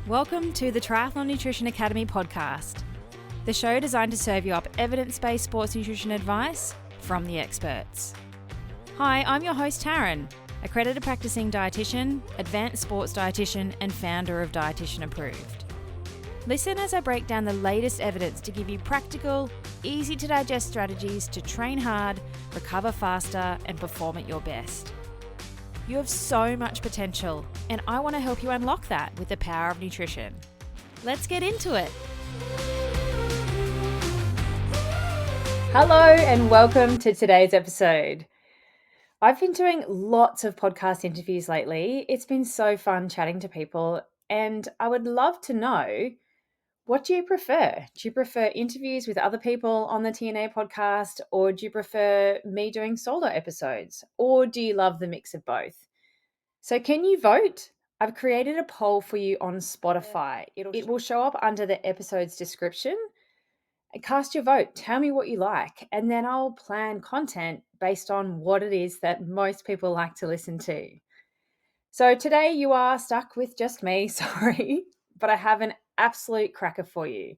Welcome to the Triathlon Nutrition Academy podcast, the show designed to serve you up evidence-based sports nutrition advice from the experts. Hi, I'm your host Taryn, accredited practicing dietitian, advanced sports dietitian, and founder of Dietitian Approved. Listen as I break down the latest evidence to give you practical, easy to digest strategies to train hard, recover faster, and perform at your best. You have so much potential, and I want to help you unlock that with the power of nutrition. Let's get into it. Hello, and welcome to today's episode. I've been doing lots of podcast interviews lately. It's been so fun chatting to people, and I would love to know, what do you prefer? Do you prefer interviews with other people on the TNA podcast, or do you prefer me doing solo episodes, or do you love the mix of both? So can you vote? I've created a poll for you on Spotify. It will show up under the episode's description. Cast your vote. Tell me what you like, and then I'll plan content based on what it is that most people like to listen to. So today you are stuck with just me, sorry, but I have an absolute cracker for you.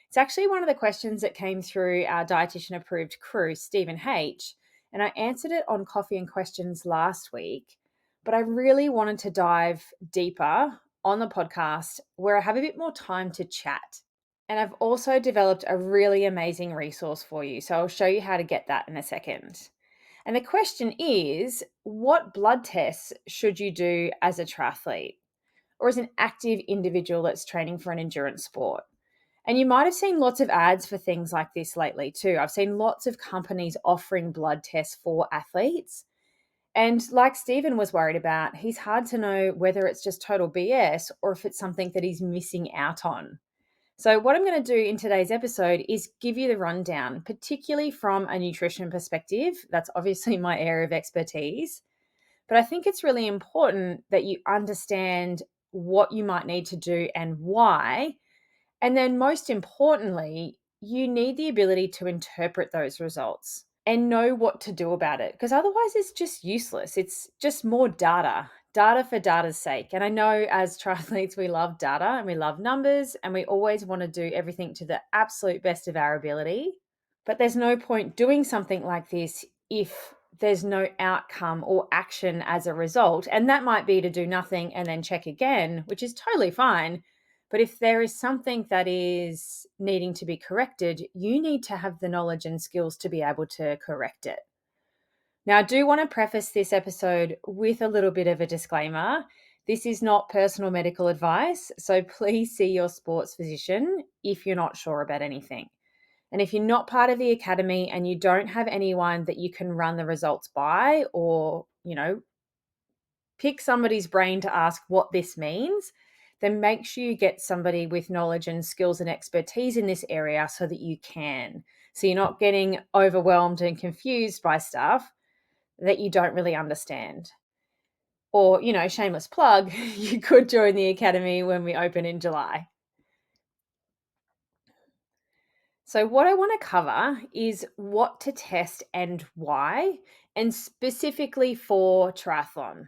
It's actually one of the questions that came through our Dietitian Approved crew, Stephen H., and I answered it on Coffee and Questions last week. But I really wanted to dive deeper on the podcast where I have a bit more time to chat. And I've also developed a really amazing resource for you. So I'll show you how to get that in a second. And the question is, what blood tests should you do as a triathlete or as an active individual that's training for an endurance sport? And you might have seen lots of ads for things like this lately too. I've seen lots of companies offering blood tests for athletes. And like Stephen was worried about, he's hard to know whether it's just total BS or if it's something that he's missing out on. So what I'm going to do in today's episode is give you the rundown, particularly from a nutrition perspective. That's obviously my area of expertise. But I think it's really important that you understand what you might need to do and why. And then most importantly, you need the ability to interpret those results and know what to do about it, because otherwise it's just useless. It's just more data for data's sake. And I know as triathletes, we love data and we love numbers and we always want to do everything to the absolute best of our ability. But there's no point doing something like this if there's no outcome or action as a result. And that might be to do nothing and then check again, which is totally fine. But if there is something that is needing to be corrected, you need to have the knowledge and skills to be able to correct it. Now, I do want to preface this episode with a little bit of a disclaimer. This is not personal medical advice, so please see your sports physician if you're not sure about anything. And if you're not part of the academy and you don't have anyone that you can run the results by or, pick somebody's brain to ask what this means, then make sure you get somebody with knowledge and skills and expertise in this area so that you can. So you're not getting overwhelmed and confused by stuff that you don't really understand. Or, shameless plug, you could join the academy when we open in July. So what I want to cover is what to test and why, and specifically for triathlon.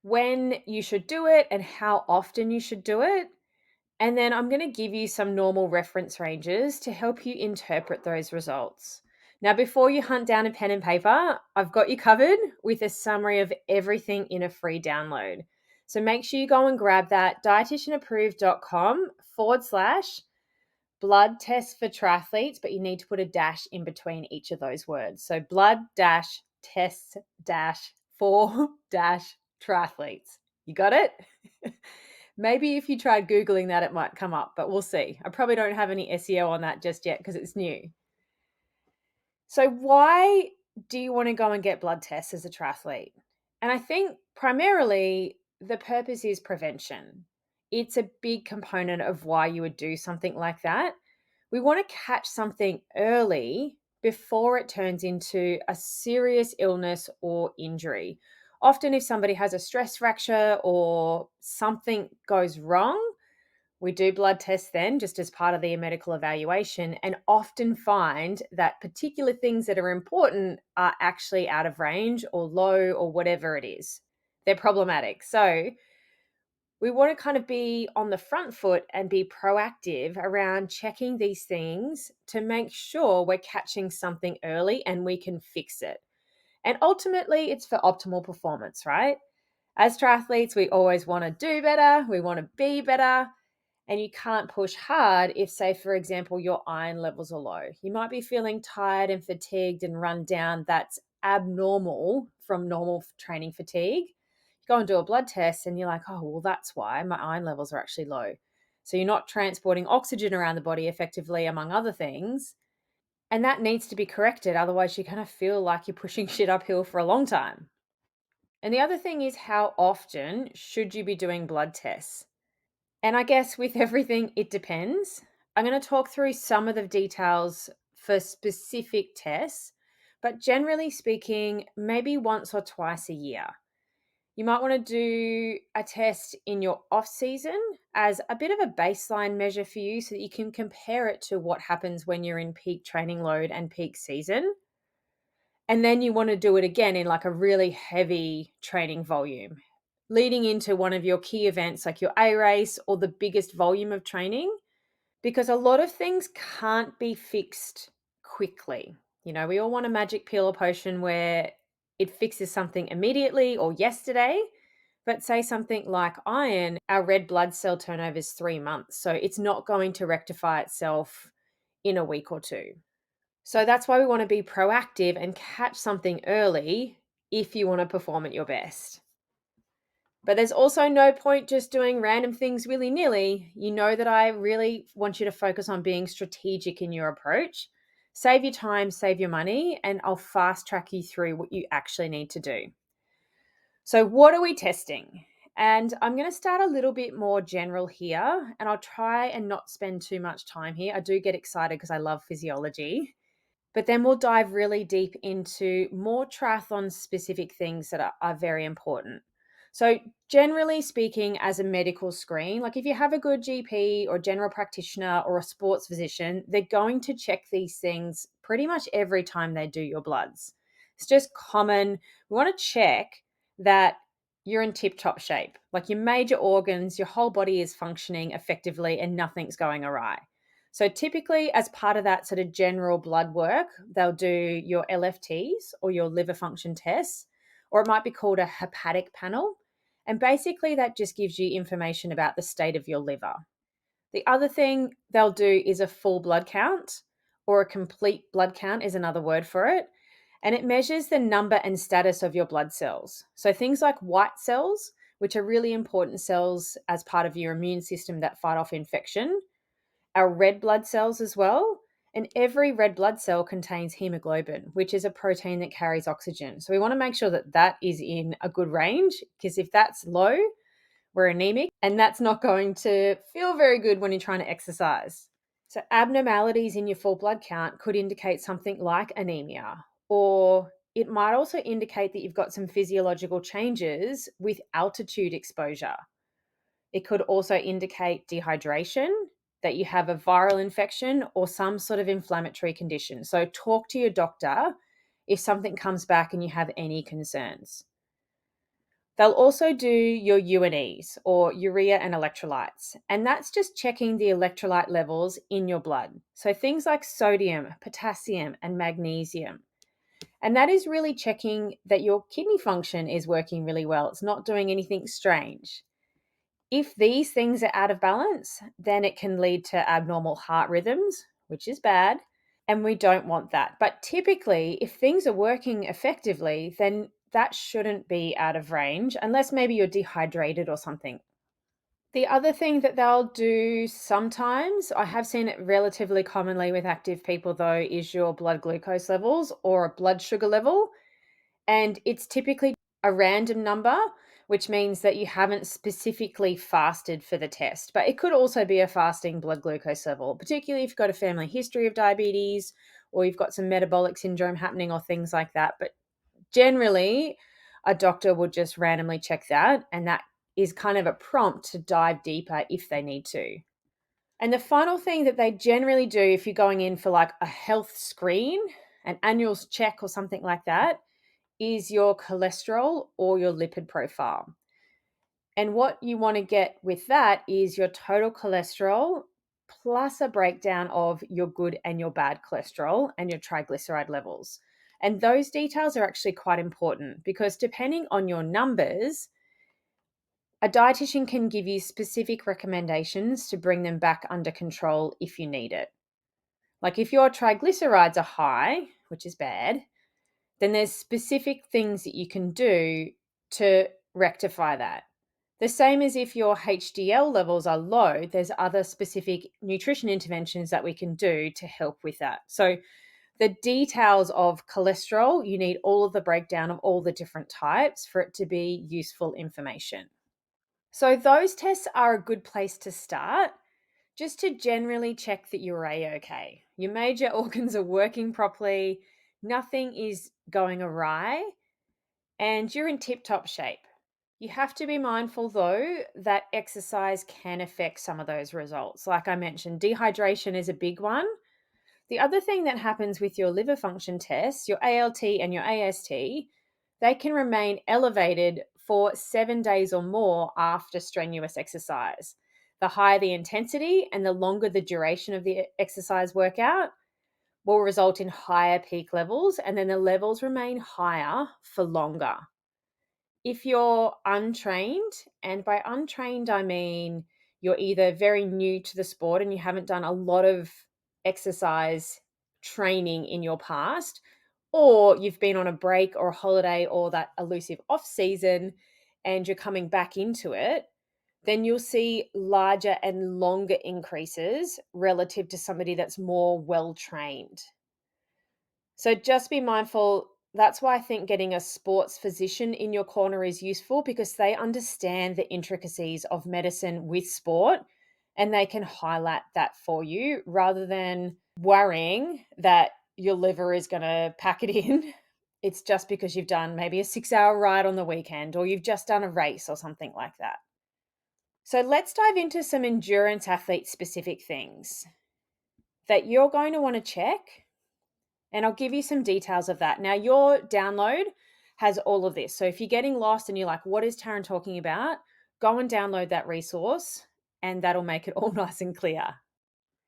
When you should do it and how often you should do it. And then I'm going to give you some normal reference ranges to help you interpret those results. Now, before you hunt down a pen and paper, I've got you covered with a summary of everything in a free download. So make sure you go and grab that, dietitianapproved.com/blood test for triathletes, but you need to put a dash in between each of those words. So blood-test-for-triathletes. You got it? Maybe if you tried Googling that, it might come up, but we'll see. I probably don't have any SEO on that just yet because it's new. So why do you want to go and get blood tests as a triathlete? And I think primarily the purpose is prevention. It's a big component of why you would do something like that. We want to catch something early before it turns into a serious illness or injury. Often if somebody has a stress fracture or something goes wrong, we do blood tests then just as part of the medical evaluation, and often find that particular things that are important are actually out of range or low or whatever it is. They're problematic. So We want to kind of be on the front foot and be proactive around checking these things to make sure we're catching something early and we can fix it. And ultimately, it's for optimal performance, right? As triathletes, we always want to do better, we want to be better, and you can't push hard if, say, for example, your iron levels are low. You might be feeling tired and fatigued and run down. That's abnormal from normal training fatigue. You go and do a blood test and you're like, oh, well, that's why my iron levels are actually low. So you're not transporting oxygen around the body effectively, among other things. And that needs to be corrected. Otherwise, you kind of feel like you're pushing shit uphill for a long time. And the other thing is, how often should you be doing blood tests? And I guess with everything, it depends. I'm going to talk through some of the details for specific tests, but generally speaking, maybe once or twice a year. You might want to do a test in your off season as a bit of a baseline measure for you so that you can compare it to what happens when you're in peak training load and peak season. And then you want to do it again in like a really heavy training volume, leading into one of your key events like your A race or the biggest volume of training, because a lot of things can't be fixed quickly. You know, we all want a magic pill or potion where it fixes something immediately or yesterday. But say something like iron, our red blood cell turnover is 3 months. So it's not going to rectify itself in a week or two. So that's why we want to be proactive and catch something early if you want to perform at your best. But there's also no point just doing random things willy-nilly. You know that I really want you to focus on being strategic in your approach. Save your time, save your money, and I'll fast track you through what you actually need to do. So what are we testing? And I'm going to start a little bit more general here, and I'll try and not spend too much time here. I do get excited because I love physiology. But then we'll dive really deep into more triathlon specific things that are very important. So, generally speaking, as a medical screen, like if you have a good GP or general practitioner or a sports physician, they're going to check these things pretty much every time they do your bloods. It's just common. We want to check that you're in tip top shape, like your major organs, your whole body is functioning effectively and nothing's going awry. So typically, as part of that sort of general blood work, they'll do your LFTs or your liver function tests, or it might be called a hepatic panel. And basically, that just gives you information about the state of your liver. The other thing they'll do is a full blood count, or a complete blood count is another word for it. And it measures the number and status of your blood cells. So things like white cells, which are really important cells as part of your immune system that fight off infection, our red blood cells as well. And every red blood cell contains hemoglobin, which is a protein that carries oxygen. So we want to make sure that that is in a good range, because if that's low, we're anemic, and that's not going to feel very good when you're trying to exercise. So abnormalities in your full blood count could indicate something like anemia, or it might also indicate that you've got some physiological changes with altitude exposure. It could also indicate dehydration, that you have a viral infection or some sort of inflammatory condition. So talk to your doctor if something comes back and you have any concerns. They'll also do your UNEs, or urea and electrolytes, and that's just checking the electrolyte levels in your blood. So things like sodium, potassium, and magnesium. And that is really checking that your kidney function is working really well. It's not doing anything strange. If these things are out of balance, then it can lead to abnormal heart rhythms, which is bad, and we don't want that. But typically, if things are working effectively, then that shouldn't be out of range, unless maybe you're dehydrated or something. The other thing that they'll do sometimes, I have seen it relatively commonly with active people though, is your blood glucose levels or a blood sugar level. And it's typically a random number, which means that you haven't specifically fasted for the test. But it could also be a fasting blood glucose level, particularly if you've got a family history of diabetes or you've got some metabolic syndrome happening or things like that. But generally, a doctor will just randomly check that, and that is kind of a prompt to dive deeper if they need to. And the final thing that they generally do if you're going in for like a health screen, an annual check or something like that, is your cholesterol or your lipid profile. And what you want to get with that is your total cholesterol plus a breakdown of your good and your bad cholesterol and your triglyceride levels. And those details are actually quite important because depending on your numbers, a dietitian can give you specific recommendations to bring them back under control if you need it. Like if your triglycerides are high, which is bad, then there's specific things that you can do to rectify that. The same as if your HDL levels are low, there's other specific nutrition interventions that we can do to help with that. So the details of cholesterol, you need all of the breakdown of all the different types for it to be useful information. So those tests are a good place to start, just to generally check that you're A-okay. Your major organs are working properly, nothing is going awry, and you're in tip-top shape. You have to be mindful, though, that exercise can affect some of those results. Like I mentioned, dehydration is a big one. The other thing that happens with your liver function tests, your ALT and your AST, they can remain elevated for 7 days or more after strenuous exercise. The higher the intensity and the longer the duration of the exercise workout will result in higher peak levels, and then the levels remain higher for longer. If you're untrained, and by untrained, I mean you're either very new to the sport and you haven't done a lot of exercise training in your past, or you've been on a break or a holiday or that elusive off season and you're coming back into it, then you'll see larger and longer increases relative to somebody that's more well trained. So just be mindful. That's why I think getting a sports physician in your corner is useful because they understand the intricacies of medicine with sport and they can highlight that for you rather than worrying that your liver is going to pack it in. It's just because you've done maybe a 6-hour ride on the weekend or you've just done a race or something like that. So let's dive into some endurance athlete specific things that you're going to want to check, and I'll give you some details of that. Now, your download has all of this. So if you're getting lost and you're like, what is Taryn talking about? Go and download that resource and that'll make it all nice and clear.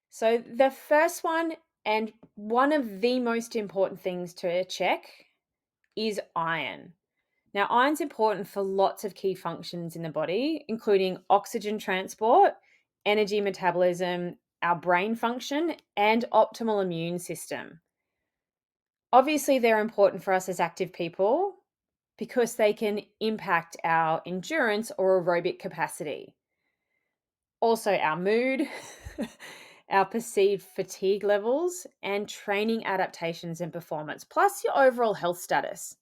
So the first one, and one of the most important things to check, is iron. Now, iron's important for lots of key functions in the body, including oxygen transport, energy metabolism, our brain function, and optimal immune system. Obviously, they're important for us as active people because they can impact our endurance or aerobic capacity. Also, our mood, our perceived fatigue levels, and training adaptations and performance, plus your overall health status.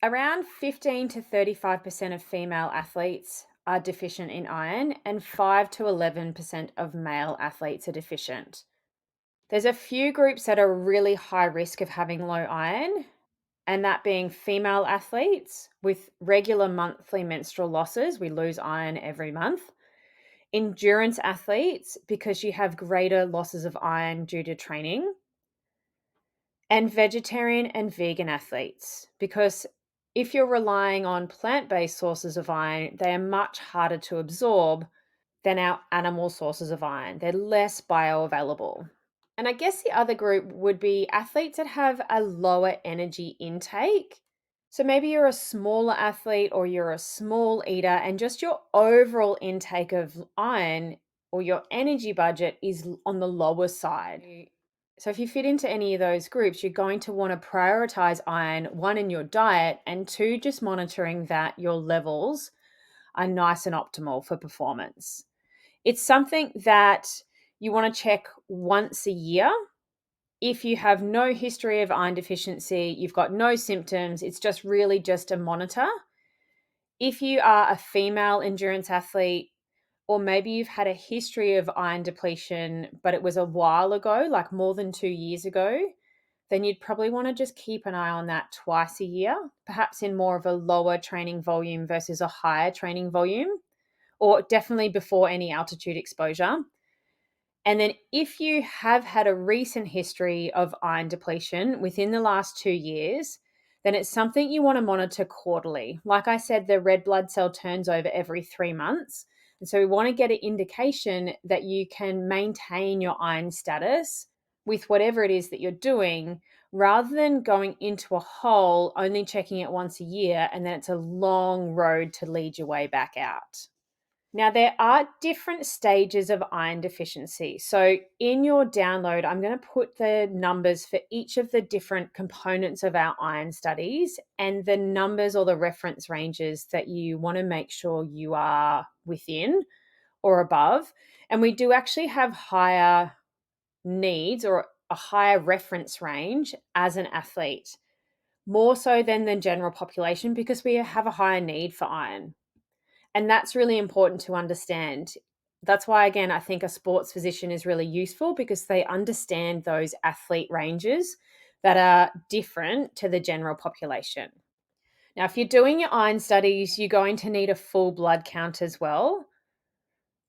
Around 15 to 35% of female athletes are deficient in iron, and 5 to 11% of male athletes are deficient. There's a few groups that are really high risk of having low iron, and that being female athletes with regular monthly menstrual losses. We lose iron every month. Endurance athletes, because you have greater losses of iron due to training. And vegetarian and vegan athletes, because if you're relying on plant-based sources of iron, they are much harder to absorb than our animal sources of iron. They're less bioavailable. And I guess the other group would be athletes that have a lower energy intake. So maybe you're a smaller athlete or you're a small eater and just your overall intake of iron or your energy budget is on the lower side. So if you fit into any of those groups, you're going to want to prioritize iron, one, in your diet, and two, just monitoring that your levels are nice and optimal for performance. It's something that you want to check once a year. If you have no history of iron deficiency, you've got no symptoms, it's just really just a monitor. If you are a female endurance athlete, or maybe you've had a history of iron depletion, but it was a while ago, like more than 2 years ago, then you'd probably want to just keep an eye on that twice a year, perhaps in more of a lower training volume versus a higher training volume, or definitely before any altitude exposure. And then if you have had a recent history of iron depletion within the last 2 years, then it's something you want to monitor quarterly. Like I said, the red blood cell turns over every 3 months. And so we want to get an indication that you can maintain your iron status with whatever it is that you're doing, rather than going into a hole, only checking it once a year, and then it's a long road to lead your way back out. Now, there are different stages of iron deficiency. So, in your download, I'm going to put the numbers for each of the different components of our iron studies and the numbers or the reference ranges that you want to make sure you are within or above. And we do actually have higher needs or a higher reference range as an athlete, more so than the general population, because we have a higher need for iron. And that's really important to understand. That's why, again, I think a sports physician is really useful, because they understand those athlete ranges that are different to the general population. Now, if you're doing your iron studies, you're going to need a full blood count as well,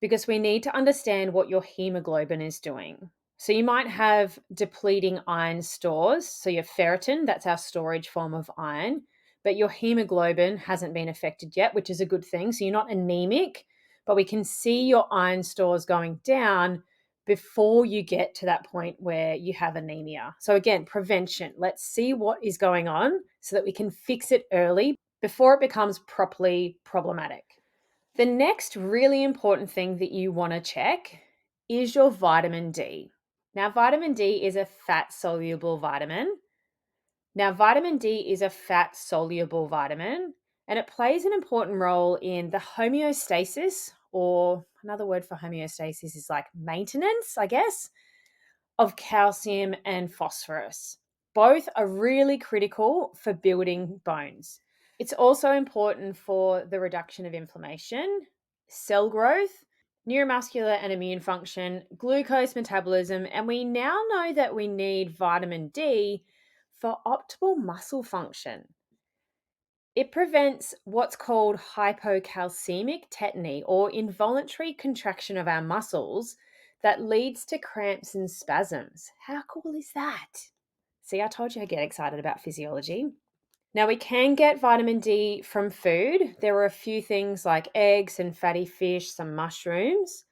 because we need to understand what your hemoglobin is doing. So you might have depleting iron stores. So your ferritin, that's our storage form of iron, but your hemoglobin hasn't been affected yet, which is a good thing. So you're not anemic, but we can see your iron stores going down before you get to that point where you have anemia. So again, prevention. Let's see what is going on so that we can fix it early before it becomes properly problematic. The next really important thing that you want to check is your vitamin D. Now, vitamin D is a fat-soluble vitamin. And it plays an important role in the homeostasis, or another word for homeostasis is like maintenance, I guess, of calcium and phosphorus. Both are really critical for building bones. It's also important for the reduction of inflammation, cell growth, neuromuscular and immune function, glucose metabolism, and we now know that we need vitamin D for optimal muscle function. It prevents what's called hypocalcemic tetany, or involuntary contraction of our muscles that leads to cramps and spasms. How cool is that? See, I told you I get excited about physiology. Now, we can get vitamin D from food. There are a few things like eggs and fatty fish, some mushrooms,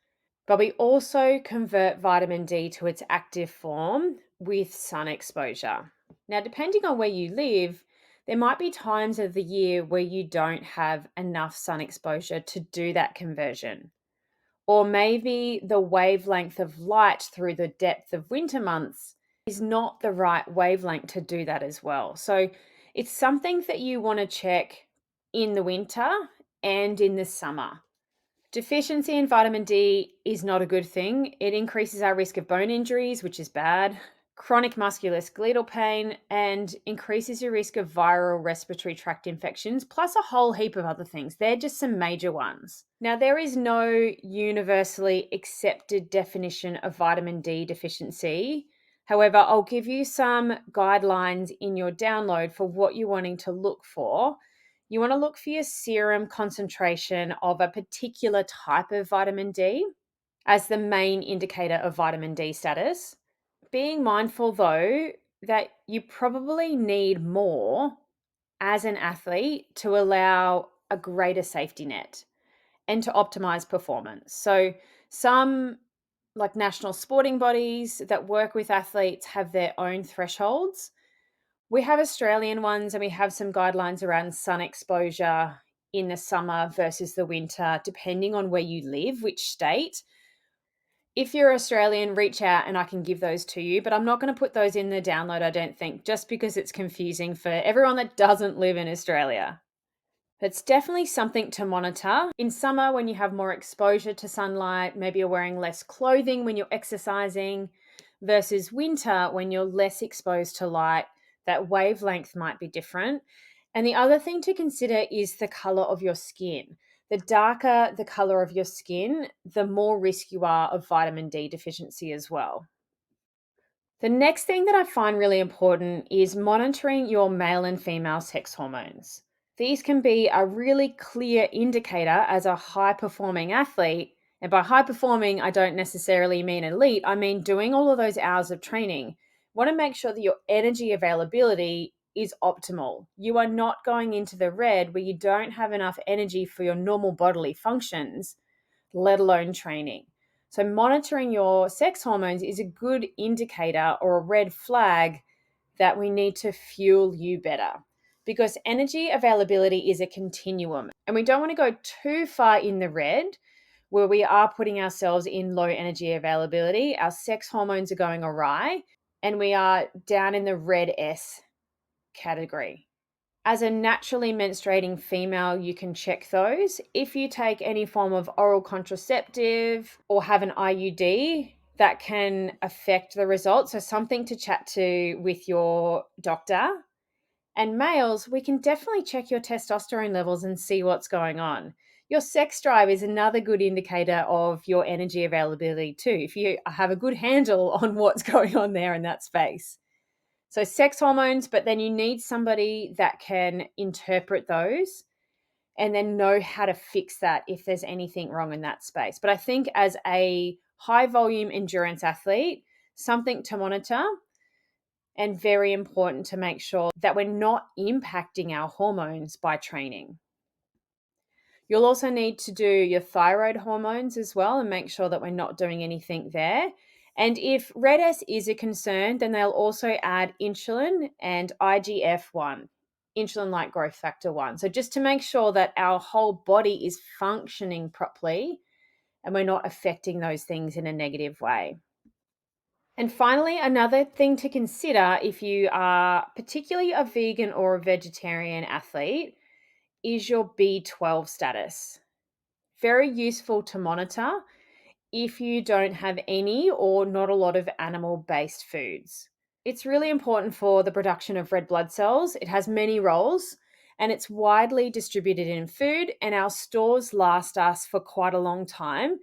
but we also convert vitamin D to its active form with sun exposure. Now, depending on where you live, there might be times of the year where you don't have enough sun exposure to do that conversion. Or maybe the wavelength of light through the depth of winter months is not the right wavelength to do that as well. So it's something that you want to check in the winter and in the summer. Deficiency in vitamin D is not a good thing. It increases our risk of bone injuries, which is bad, chronic musculoskeletal pain, and increases your risk of viral respiratory tract infections, plus a whole heap of other things. They're just some major ones. Now, there is no universally accepted definition of vitamin D deficiency. However, I'll give you some guidelines in your download for what you're wanting to look for. You want to look for your serum concentration of a particular type of vitamin D as the main indicator of vitamin D status. Being mindful, though, that you probably need more as an athlete to allow a greater safety net and to optimize performance. So some, like national sporting bodies that work with athletes, have their own thresholds. We have Australian ones, and we have some guidelines around sun exposure in the summer versus the winter, depending on where you live, which state. If you're Australian, reach out and I can give those to you, but I'm not going to put those in the download, I don't think, just because it's confusing for everyone that doesn't live in Australia. It's definitely something to monitor. In summer, when you have more exposure to sunlight, maybe you're wearing less clothing when you're exercising, versus winter when you're less exposed to light, that wavelength might be different. And the other thing to consider is the color of your skin. The darker the color of your skin, the more risk you are of vitamin D deficiency as well. The next thing that I find really important is monitoring your male and female sex hormones. These can be a really clear indicator as a high performing athlete. And by high performing, I don't necessarily mean elite. I mean doing all of those hours of training. You want to make sure that your energy availability is optimal. You are not going into the red where you don't have enough energy for your normal bodily functions, let alone training. So monitoring your sex hormones is a good indicator or a red flag that we need to fuel you better, because energy availability is a continuum and we don't want to go too far in the red where we are putting ourselves in low energy availability. Our sex hormones are going awry and we are down in the red S category. As a naturally menstruating female, you can check those. If you take any form of oral contraceptive or have an IUD, that can affect the results. So something to chat to with your doctor. And males, we can definitely check your testosterone levels and see what's going on. Your sex drive is another good indicator of your energy availability too, if you have a good handle on what's going on there in that space. So sex hormones, but then you need somebody that can interpret those and then know how to fix that if there's anything wrong in that space. But I think as a high volume endurance athlete, something to monitor and very important to make sure that we're not impacting our hormones by training. You'll also need to do your thyroid hormones as well and make sure that we're not doing anything there. And if red S is a concern, then they'll also add insulin and IGF-1, insulin like growth factor 1. So just to make sure that our whole body is functioning properly and we're not affecting those things in a negative way. And finally, another thing to consider if you are particularly a vegan or a vegetarian athlete is your B12 status. Very useful to monitor if you don't have any or not a lot of animal-based foods. It's really important for the production of red blood cells. It has many roles and it's widely distributed in food, and our stores last us for quite a long time.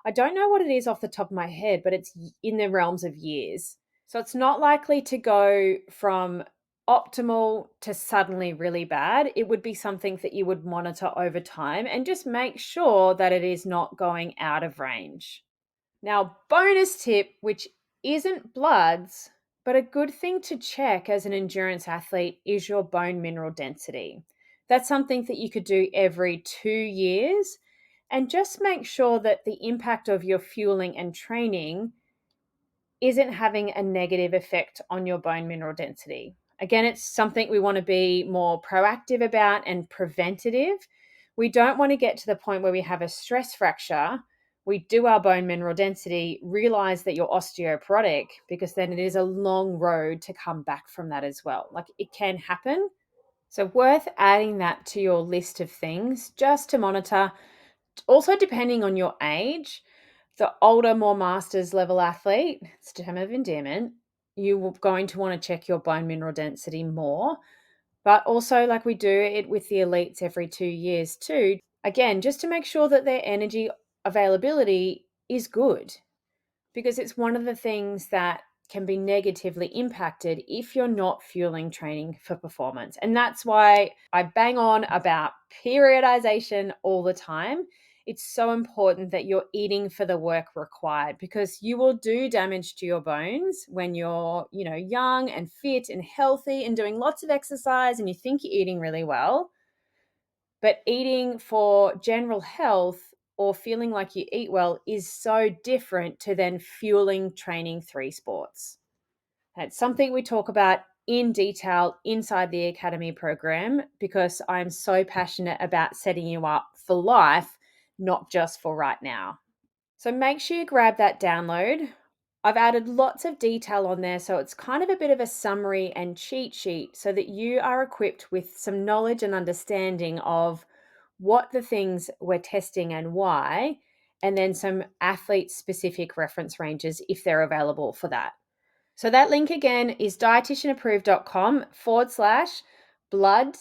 I don't know what it is off the top of my head, but it's in the realms of years. So it's not likely to go from optimal to suddenly really bad. It would be something that you would monitor over time and just make sure that it is not going out of range. Now, bonus tip, which isn't bloods, but a good thing to check as an endurance athlete, is your bone mineral density. That's something that you could do every 2 years and just make sure that the impact of your fueling and training isn't having a negative effect on your bone mineral density. Again, it's something we want to be more proactive about and preventative. We don't want to get to the point where we have a stress fracture, we do our bone mineral density, realize that you're osteoporotic, because then it is a long road to come back from that as well. Like, it can happen. So worth adding that to your list of things just to monitor. Also, depending on your age, the older, more masters level athlete, it's a term of endearment, you're going to want to check your bone mineral density more. But also, like we do it with the elites every 2 years too, again, just to make sure that their energy availability is good, because it's one of the things that can be negatively impacted if you're not fueling training for performance. And that's why I bang on about periodization all the time. It's so important that you're eating for the work required, because you will do damage to your bones when you're, young and fit and healthy and doing lots of exercise and you think you're eating really well. But eating for general health or feeling like you eat well is so different to then fueling training 3 sports. And it's something we talk about in detail inside the Academy program, because I'm so passionate about setting you up for life, not just for right now. So make sure you grab that download. I've added lots of detail on there, so it's kind of a bit of a summary and cheat sheet so that you are equipped with some knowledge and understanding of what the things we're testing and why, and then some athlete-specific reference ranges if they're available for that. So that link again is dietitianapproved.com/blood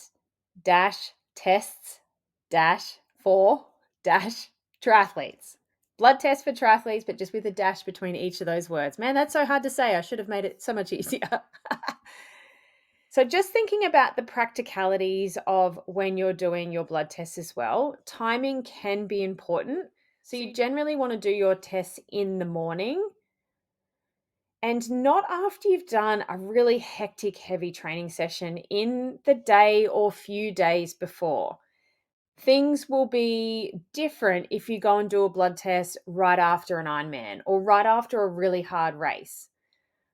tests for triathletes. Blood test for triathletes, but just with a dash between each of those words. Man, that's so hard to say. I should have made it so much easier. So just thinking about the practicalities of when you're doing your blood tests as well, timing can be important. So you generally want to do your tests in the morning. And not after you've done a really hectic, heavy training session in the day or few days before. Things will be different if you go and do a blood test right after an Ironman or right after a really hard race.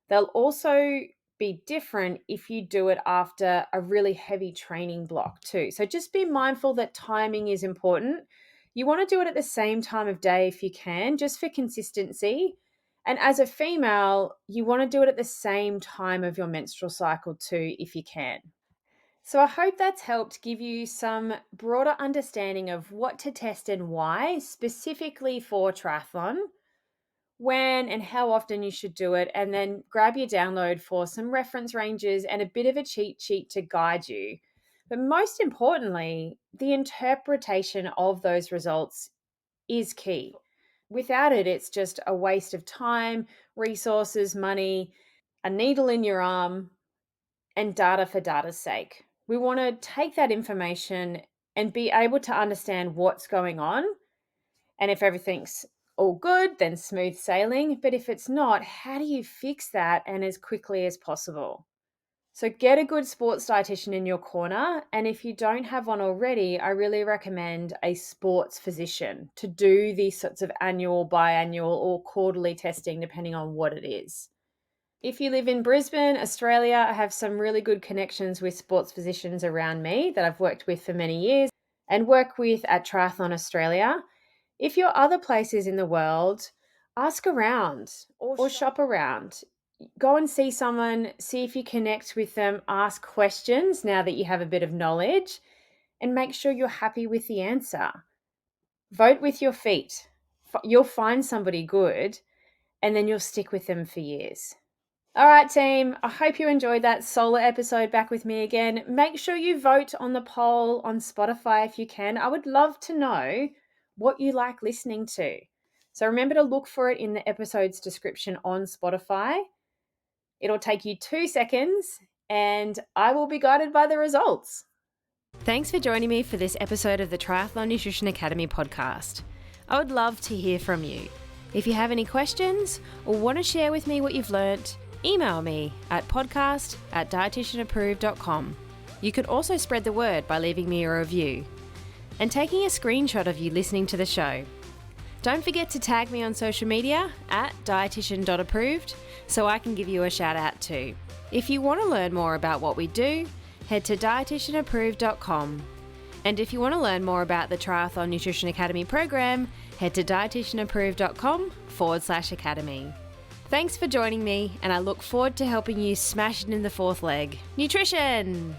They'll also be different if you do it after a really heavy training block too. So just be mindful that timing is important. You want to do it at the same time of day if you can, just for consistency. And as a female, you want to do it at the same time of your menstrual cycle too, if you can. So I hope that's helped give you some broader understanding of what to test and why, specifically for triathlon, when and how often you should do it, and then grab your download for some reference ranges and a bit of a cheat sheet to guide you. But most importantly, the interpretation of those results is key. Without it, it's just a waste of time, resources, money, a needle in your arm, and data for data's sake. We want to take that information and be able to understand what's going on. And if everything's all good, then smooth sailing. But if it's not, how do you fix that and as quickly as possible? So get a good sports dietitian in your corner. And if you don't have one already, I really recommend a sports physician to do these sorts of annual, biannual, or quarterly testing, depending on what it is. If you live in Brisbane, Australia, I have some really good connections with sports physicians around me that I've worked with for many years and work with at Triathlon Australia. If you're other places in the world, ask around or shop around. Go and see someone, see if you connect with them, ask questions now that you have a bit of knowledge, and make sure you're happy with the answer. Vote with your feet. You'll find somebody good, and then you'll stick with them for years. All right, team, I hope you enjoyed that solo episode back with me again. Make sure you vote on the poll on Spotify if you can. I would love to know what you like listening to. So remember to look for it in the episode's description on Spotify. It'll take you 2 seconds and I will be guided by the results. Thanks for joining me for this episode of the Triathlon Nutrition Academy podcast. I would love to hear from you. If you have any questions or want to share with me what you've learnt, email me at podcast@dietitianapproved.com. You could also spread the word by leaving me a review and taking a screenshot of you listening to the show. Don't forget to tag me on social media at dietitian.approved so I can give you a shout out too. If you want to learn more about what we do, head to dietitianapproved.com. And if you want to learn more about the Triathlon Nutrition Academy program, head to dietitianapproved.com/academy. Thanks for joining me, and I look forward to helping you smash it in the fourth leg. Nutrition!